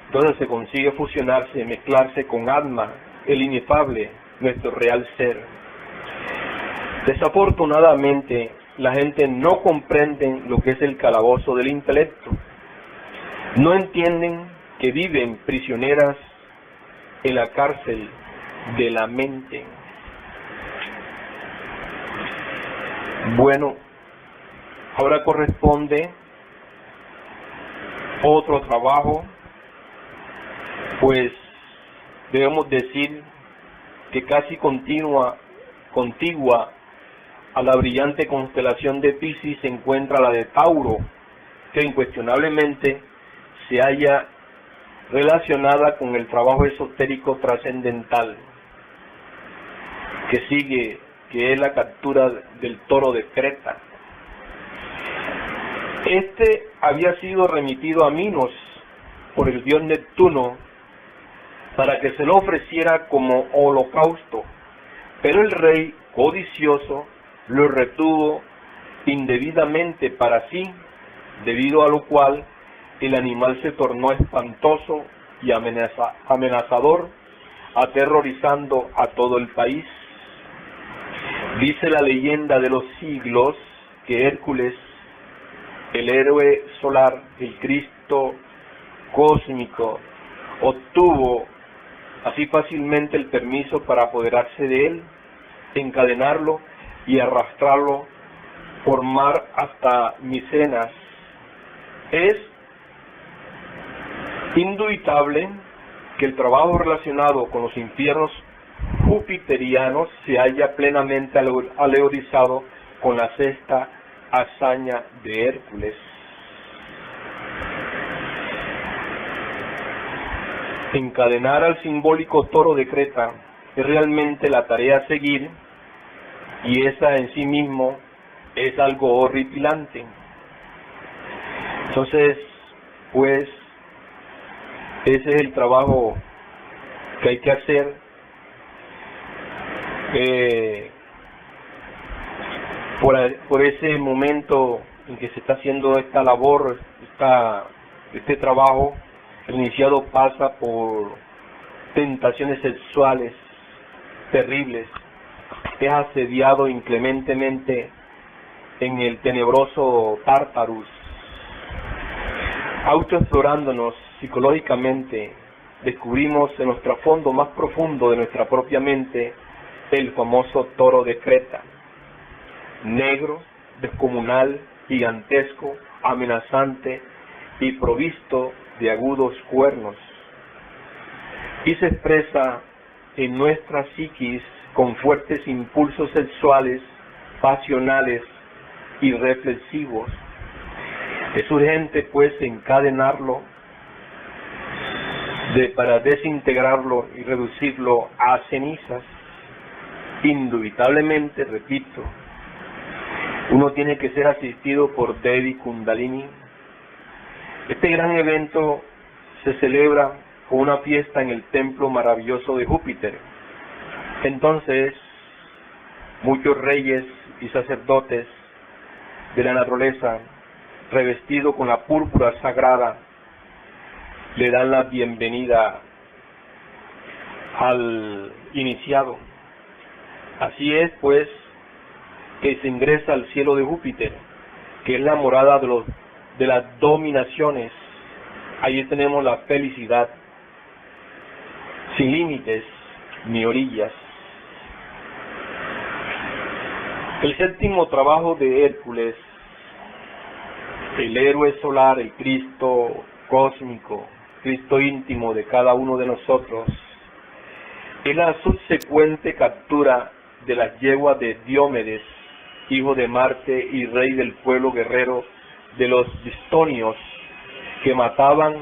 Speaker 1: Entonces se consigue fusionarse, mezclarse con Atma, el inefable, nuestro real ser. Desafortunadamente, la gente no comprende lo que es el calabozo del intelecto. No entienden que viven prisioneras en la cárcel de la mente. Bueno, ahora corresponde otro trabajo, pues debemos decir que casi contigua a la brillante constelación de Piscis se encuentra la de Tauro, que incuestionablemente se halla relacionada con el trabajo esotérico trascendental que sigue, que es la captura del toro de Creta. Este había sido remitido a Minos por el dios Neptuno para que se lo ofreciera como holocausto, pero el rey, codicioso, lo retuvo indebidamente para sí, debido a lo cual el animal se tornó espantoso y amenazador, aterrorizando a todo el país. Dice la leyenda de los siglos que Hércules, el héroe solar, el Cristo cósmico, obtuvo así fácilmente el permiso para apoderarse de él, encadenarlo y arrastrarlo por mar hasta Micenas. Es indubitable que el trabajo relacionado con los infiernos jupiterianos se halla plenamente alegorizado con la sexta hazaña de Hércules. Encadenar al simbólico toro de Creta es realmente la tarea a seguir, y esa en sí mismo es algo horripilante. Entonces, pues, ese es el trabajo que hay que hacer. Por ese momento en que se está haciendo esta labor, este trabajo, el iniciado pasa por tentaciones sexuales terribles, es asediado inclementemente en el tenebroso Tártarus. Autoexplorándonos psicológicamente, descubrimos en nuestro trasfondo más profundo de nuestra propia mente el famoso toro de Creta, negro, descomunal, gigantesco, amenazante y provisto de agudos cuernos, y se expresa en nuestra psiquis con fuertes impulsos sexuales, pasionales y reflexivos. Es urgente, pues, encadenarlo para desintegrarlo y reducirlo a cenizas. Indubitablemente, repito, uno tiene que ser asistido por Devi Kundalini. Este gran evento se celebra con una fiesta en el templo maravilloso de Júpiter. Entonces, muchos reyes y sacerdotes de la naturaleza, revestidos con la púrpura sagrada, le dan la bienvenida al iniciado. Así es, pues, que se ingresa al cielo de Júpiter, que es la morada de las dominaciones. Allí tenemos la felicidad, sin límites ni orillas. El séptimo trabajo de Hércules, el héroe solar, el Cristo cósmico, Cristo íntimo de cada uno de nosotros, es la subsecuente captura de las yeguas de Diomedes, hijo de Marte y rey del pueblo guerrero de los Bistonios, que mataban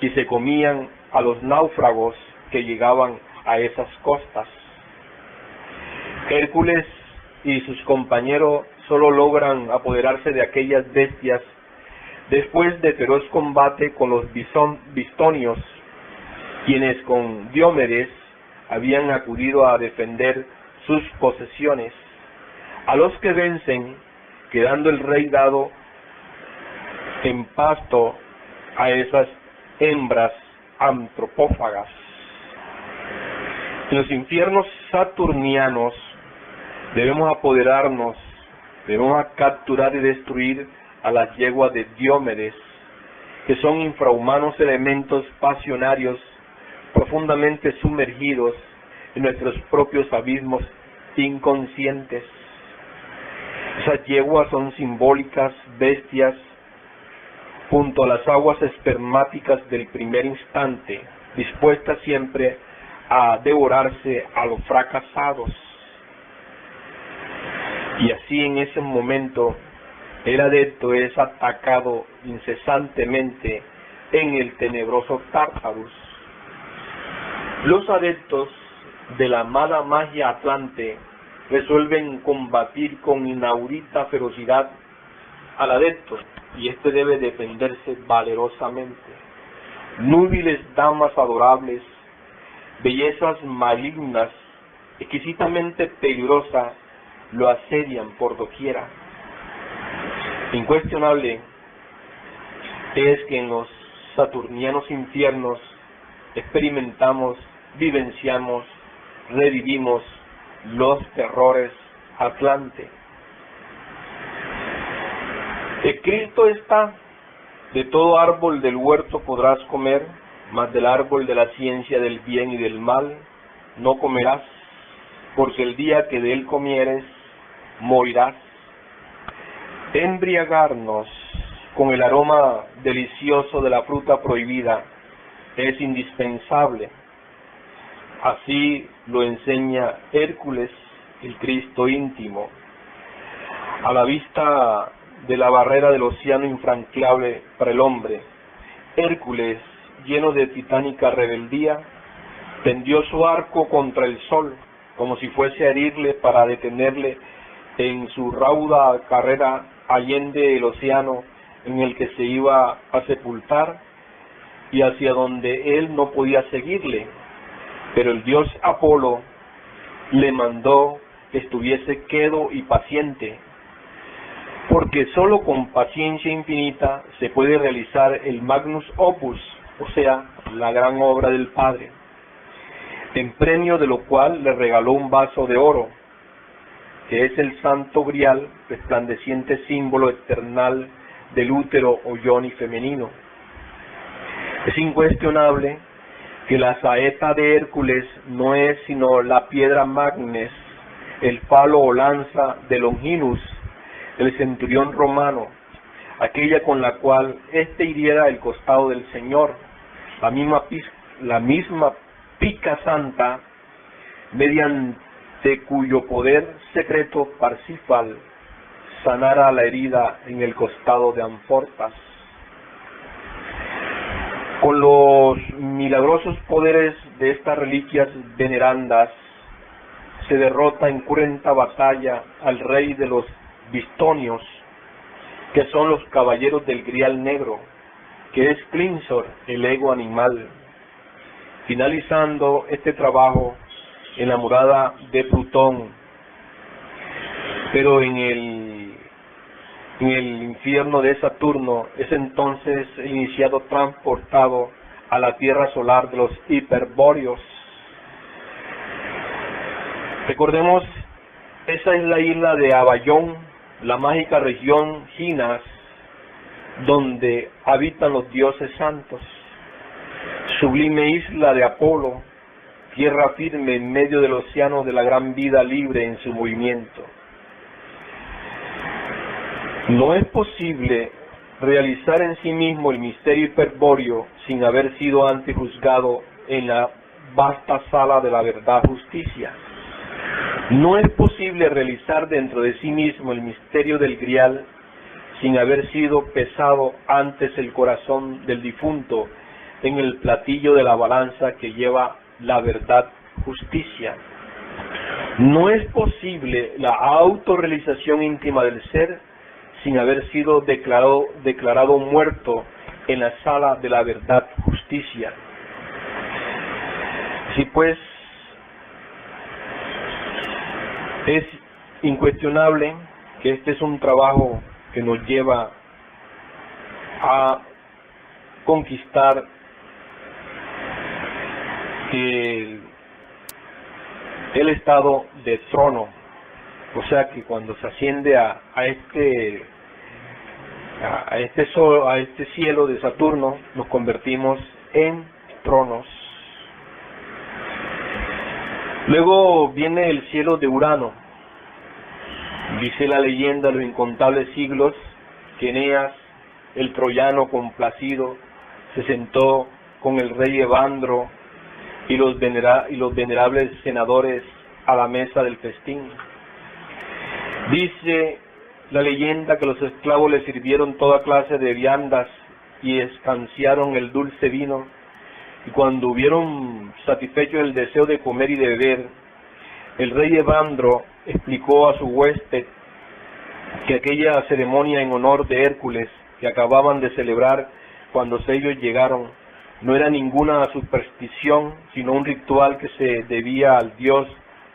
Speaker 1: y se comían a los náufragos que llegaban a esas costas. Hércules y sus compañeros solo logran apoderarse de aquellas bestias después de feroz combate con los Bistonios, quienes con Diomedes habían acudido a defender sus posesiones, a los que vencen, quedando el rey dado en pasto a esas hembras antropófagas. En los infiernos saturnianos debemos apoderarnos, debemos capturar y destruir a las yeguas de Diomedes, que son infrahumanos elementos pasionarios profundamente sumergidos en nuestros propios abismos inconscientes. Esas yeguas son simbólicas bestias junto a las aguas espermáticas del primer instante, dispuestas siempre a devorarse a los fracasados. Y así en ese momento el adepto es atacado incesantemente en el tenebroso Tártarus. Los adeptos de la mala magia atlante resuelven combatir con inaudita ferocidad al adepto, y este debe defenderse valerosamente. Núbiles damas adorables, bellezas malignas, exquisitamente peligrosas, lo asedian por doquiera. Incuestionable es que en los saturnianos infiernos experimentamos, vivenciamos, revivimos los terrores Atlante. Escrito está: de todo árbol del huerto podrás comer, mas del árbol de la ciencia del bien y del mal no comerás, porque el día que de él comieres, morirás. Embriagarnos con el aroma delicioso de la fruta prohibida es indispensable. Así lo enseña Hércules, el Cristo íntimo. A la vista de la barrera del océano infranqueable para el hombre, Hércules, lleno de titánica rebeldía, tendió su arco contra el sol, como si fuese a herirle para detenerle en su rauda carrera allende el océano en el que se iba a sepultar y hacia donde él no podía seguirle. Pero el dios Apolo le mandó que estuviese quedo y paciente, porque solo con paciencia infinita se puede realizar el magnus opus, o sea, la gran obra del Padre, en premio de lo cual le regaló un vaso de oro, que es el santo grial, resplandeciente símbolo eternal del útero o yoni femenino. Es incuestionable que la saeta de Hércules no es sino la piedra magnes, el palo o lanza de Longinus, el centurión romano, aquella con la cual éste hiriera el costado del Señor, la misma pica santa, mediante cuyo poder secreto Parsifal sanara la herida en el costado de Amfortas. Con los milagrosos poderes de estas reliquias venerandas se derrota en cruenta batalla al rey de los Bistonios, que son los caballeros del Grial Negro, que es Clinsor, el ego animal. Finalizando este trabajo en la morada de Plutón, pero en el infierno de Saturno es entonces iniciado, transportado a la tierra solar de los hiperbóreos. Recordemos, esa es la isla de Aballón, la mágica región Ginas, donde habitan los dioses santos. Sublime isla de Apolo, tierra firme en medio del océano de la gran vida libre en su movimiento. No es posible realizar en sí mismo el misterio hiperbóreo sin haber sido antes juzgado en la vasta sala de la verdad justicia. No es posible realizar dentro de sí mismo el misterio del grial sin haber sido pesado antes el corazón del difunto en el platillo de la balanza que lleva la verdad justicia. No es posible la autorrealización íntima del ser sin haber sido declarado muerto en la sala de la verdad justicia. Así pues, es incuestionable que este es un trabajo que nos lleva a conquistar el estado de trono, o sea que cuando se asciende a este cielo de Saturno, nos convertimos en tronos. Luego viene el cielo de Urano. Dice la leyenda, los incontables siglos, que Eneas, el troyano complacido, se sentó con el rey Evandro y los venerables senadores a la mesa del festín.
Speaker 2: Dice la leyenda que los esclavos le sirvieron toda clase de viandas y escanciaron el dulce vino, y cuando hubieron satisfecho el deseo de comer y de beber, el rey Evandro explicó a su huésped que aquella ceremonia en honor de Hércules que acababan de celebrar cuando ellos llegaron no era ninguna superstición, sino un ritual que se debía al dios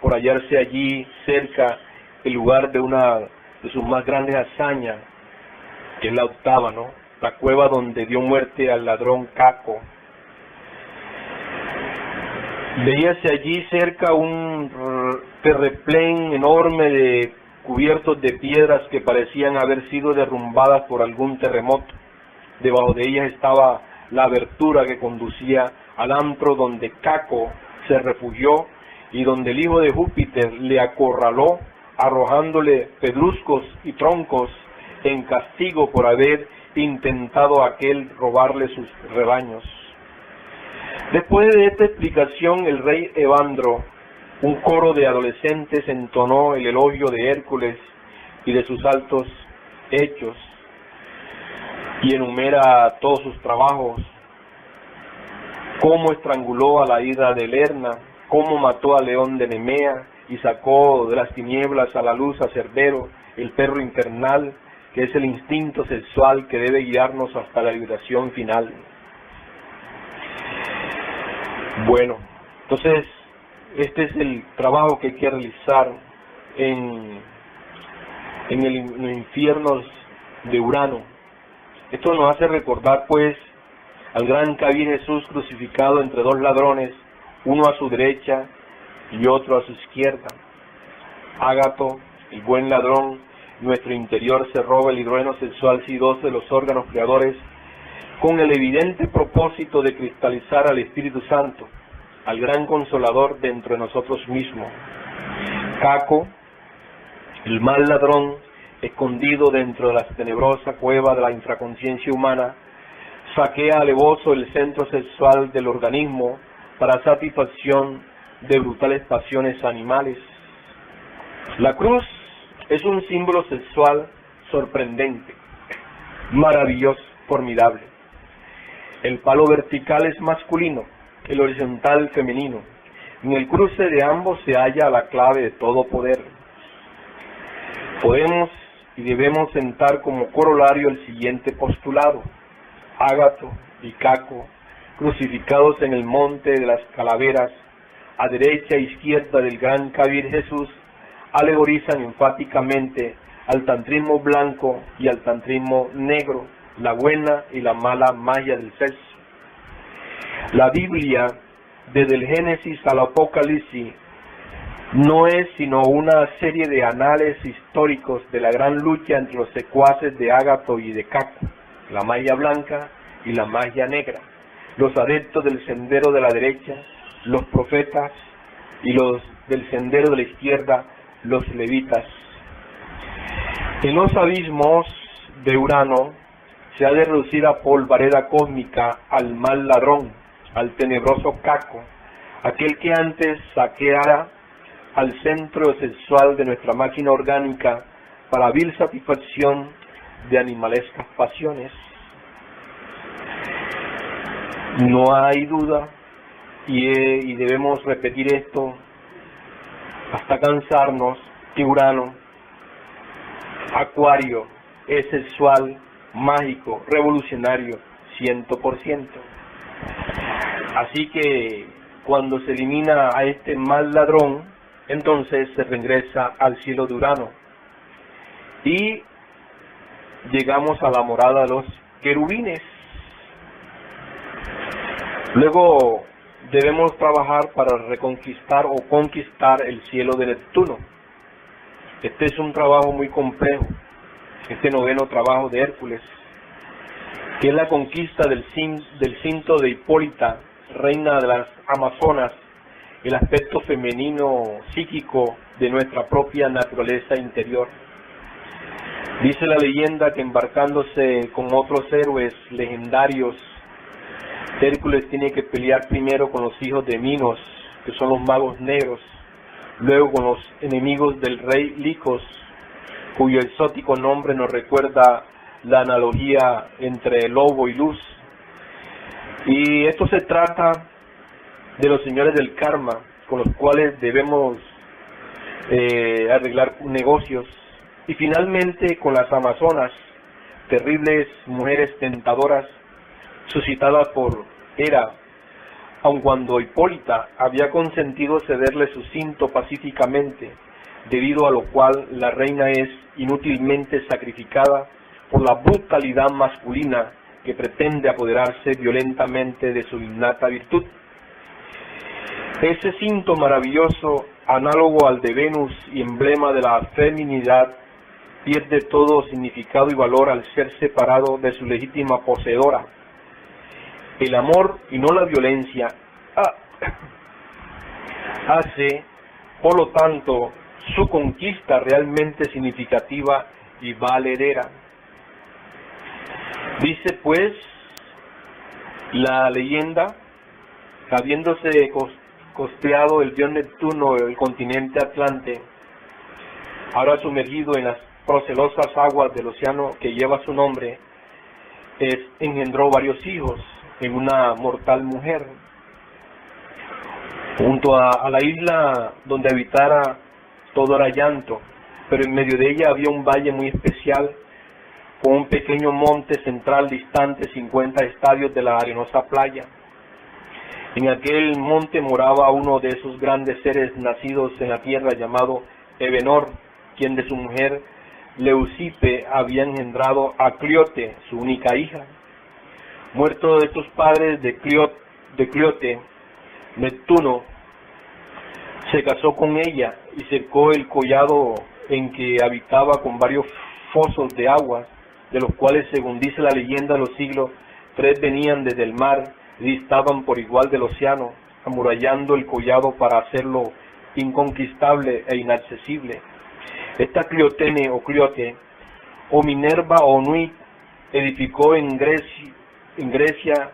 Speaker 2: por hallarse allí cerca el lugar de una de sus más grandes hazañas, que es la octava, ¿no? La cueva donde dio muerte al ladrón Caco. Veíase allí cerca un terraplén enorme de cubiertos de piedras que parecían haber sido derrumbadas por algún terremoto. Debajo de ellas estaba la abertura que conducía al antro donde Caco se refugió y donde el hijo de Júpiter le acorraló, arrojándole pedruscos y troncos en castigo por haber intentado aquel robarle sus rebaños. Después de esta explicación, el rey Evandro, un coro de adolescentes entonó el elogio de Hércules y de sus altos hechos, y enumera todos sus trabajos, cómo estranguló a la hidra de Lerna, cómo mató al león de Nemea y sacó de las tinieblas a la luz a Cerbero, el perro infernal, que es el instinto sexual que debe guiarnos hasta la liberación final. Bueno, entonces este es el trabajo que hay que realizar en los infiernos de Urano. Esto nos hace recordar pues al gran Kabir Jesús crucificado entre dos ladrones, uno a su derecha y otro a su izquierda. Ágato, el buen ladrón, en nuestro interior se roba el hidrógeno sexual C2 de los órganos creadores con el evidente propósito de cristalizar al Espíritu Santo, al gran consolador dentro de nosotros mismos. Caco, el mal ladrón, escondido dentro de la tenebrosa cueva de la infraconciencia humana, saquea alevoso el centro sexual del organismo para satisfacción de brutales pasiones animales. La cruz es un símbolo sexual sorprendente, maravilloso, formidable. El palo vertical es masculino, el horizontal femenino. En el cruce de ambos se halla la clave de todo poder. Podemos y debemos sentar como corolario el siguiente postulado: Ágato y Caco, crucificados en el monte de las calaveras, a derecha e izquierda del gran Kabir Jesús, alegorizan enfáticamente al tantrismo blanco y al tantrismo negro, la buena y la mala magia del sexo. La Biblia, desde el Génesis al Apocalipsis, no es sino una serie de anales históricos de la gran lucha entre los secuaces de Ágato y de Caco, la magia blanca y la magia negra, los adeptos del sendero de la derecha, los profetas, y los del sendero de la izquierda, los levitas. En los abismos de Urano se ha de reducir a polvareda cósmica al mal ladrón, al tenebroso Caco, aquel que antes saqueara al centro sexual de nuestra máquina orgánica para vil satisfacción de animalescas pasiones. No hay duda, y debemos repetir esto hasta cansarnos, que Urano, Acuario, es sexual, mágico, revolucionario, 100%. Así que cuando se elimina a este mal ladrón, entonces se regresa al cielo de Urano y llegamos a la morada de los querubines. Luego debemos trabajar para reconquistar o conquistar el cielo de Neptuno. Este es un trabajo muy complejo, este noveno trabajo de Hércules, que es la conquista del cinto de Hipólita, reina de las Amazonas, el aspecto femenino psíquico de nuestra propia naturaleza interior. Dice la leyenda que embarcándose con otros héroes legendarios, Hércules tiene que pelear primero con los hijos de Minos, que son los magos negros, luego con los enemigos del rey Licos, cuyo exótico nombre nos recuerda la analogía entre lobo y luz. Y esto se trata de los señores del karma, con los cuales debemos arreglar negocios. Y finalmente con las amazonas, terribles mujeres tentadoras, suscitadas por Hera, aun cuando Hipólita había consentido cederle su cinto pacíficamente, debido a lo cual la reina es inútilmente sacrificada por la brutalidad masculina que pretende apoderarse violentamente de su innata virtud. Ese cinto maravilloso, análogo al de Venus y emblema de la feminidad, pierde todo significado y valor al ser separado de su legítima poseedora. El amor y no la violencia hace, por lo tanto, su conquista realmente significativa y valedera. Dice pues la leyenda, habiéndose costeado el dios Neptuno el continente Atlante, ahora sumergido en las procelosas aguas del océano que lleva su nombre, engendró varios hijos en una mortal mujer. Junto a la isla donde habitara todo era llanto, pero en medio de ella había un valle muy especial, con un pequeño monte central distante 50 estadios de la arenosa playa. En aquel monte moraba uno de esos grandes seres nacidos en la tierra llamado Evenor, quien de su mujer Leucipe había engendrado a Cliote, su única hija. Muerto de estos padres de Cliote, Neptuno se casó con ella y cercó el collado en que habitaba con varios fosos de agua, de los cuales, según dice la leyenda de los siglos, 3 venían desde el mar y distaban por igual del océano, amurallando el collado para hacerlo inconquistable e inaccesible. Esta Cliotene o Cliote, o Minerva o Nuit, edificó en Grecia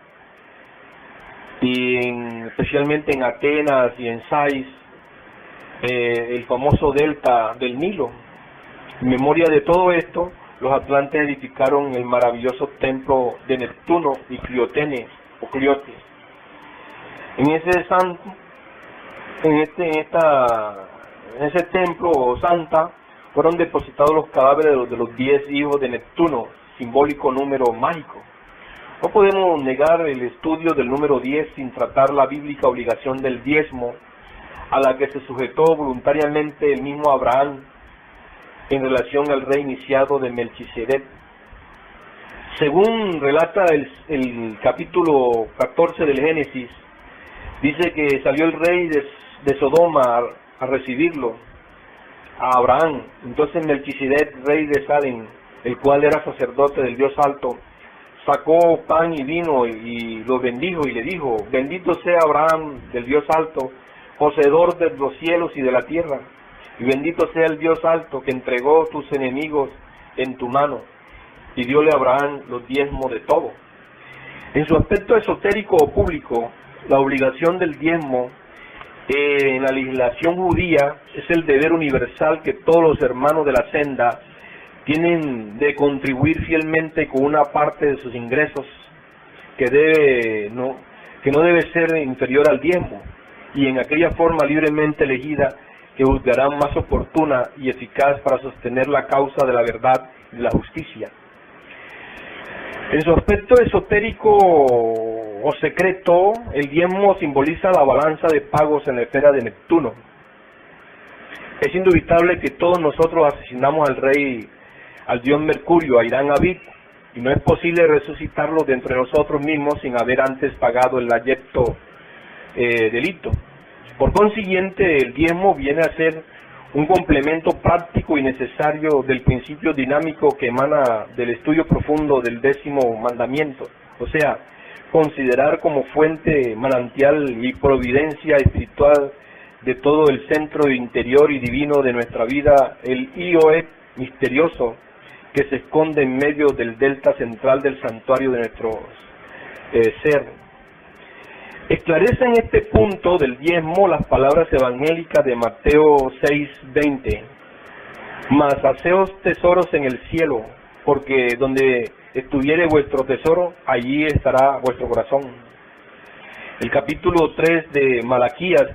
Speaker 2: y especialmente en Atenas y en Sais, el famoso delta del Nilo. En memoria de todo esto, los atlantes edificaron el maravilloso templo de Neptuno y Cliotene o Cliote. En ese templo santa fueron depositados los cadáveres de los 10 hijos de Neptuno, simbólico número mágico. No podemos negar el estudio del número 10 sin tratar la bíblica obligación del diezmo, a la que se sujetó voluntariamente el mismo Abraham en relación al rey iniciado de Melquisedec. Según relata el capítulo 14 del Génesis, dice que salió el rey de Sodoma a recibirlo, a Abraham. Entonces Melquisedec, rey de Salem, el cual era sacerdote del Dios Alto, sacó pan y vino y lo bendijo y le dijo: bendito sea Abraham del Dios Alto, poseedor de los cielos y de la tierra, y bendito sea el Dios Alto que entregó tus enemigos en tu mano. Y diole a Abraham los diezmos de todo. En su aspecto esotérico o público, la obligación del diezmo en la legislación judía es el deber universal que todos los hermanos de la senda tienen de contribuir fielmente con una parte de sus ingresos que no debe ser inferior al diezmo, y en aquella forma libremente elegida que juzgarán más oportuna y eficaz para sostener la causa de la verdad y de la justicia. En su aspecto esotérico o secreto, el diezmo simboliza la balanza de pagos en la esfera de Neptuno. Es indubitable que todos nosotros asesinamos al dios Mercurio, a Irán Abid, y no es posible resucitarlo dentro de nosotros mismos sin haber antes pagado el abyecto delito. Por consiguiente, el diezmo viene a ser un complemento práctico y necesario del principio dinámico que emana del estudio profundo del 10º mandamiento, o sea, considerar como fuente, manantial y providencia espiritual de todo el centro interior y divino de nuestra vida, el Ioe misterioso que se esconde en medio del delta central del santuario de nuestro ser. Esclarecen este punto del diezmo las palabras evangélicas de Mateo 6:20. Mas haceos tesoros en el cielo, porque donde estuviere vuestro tesoro, allí estará vuestro corazón. El capítulo 3 de Malaquías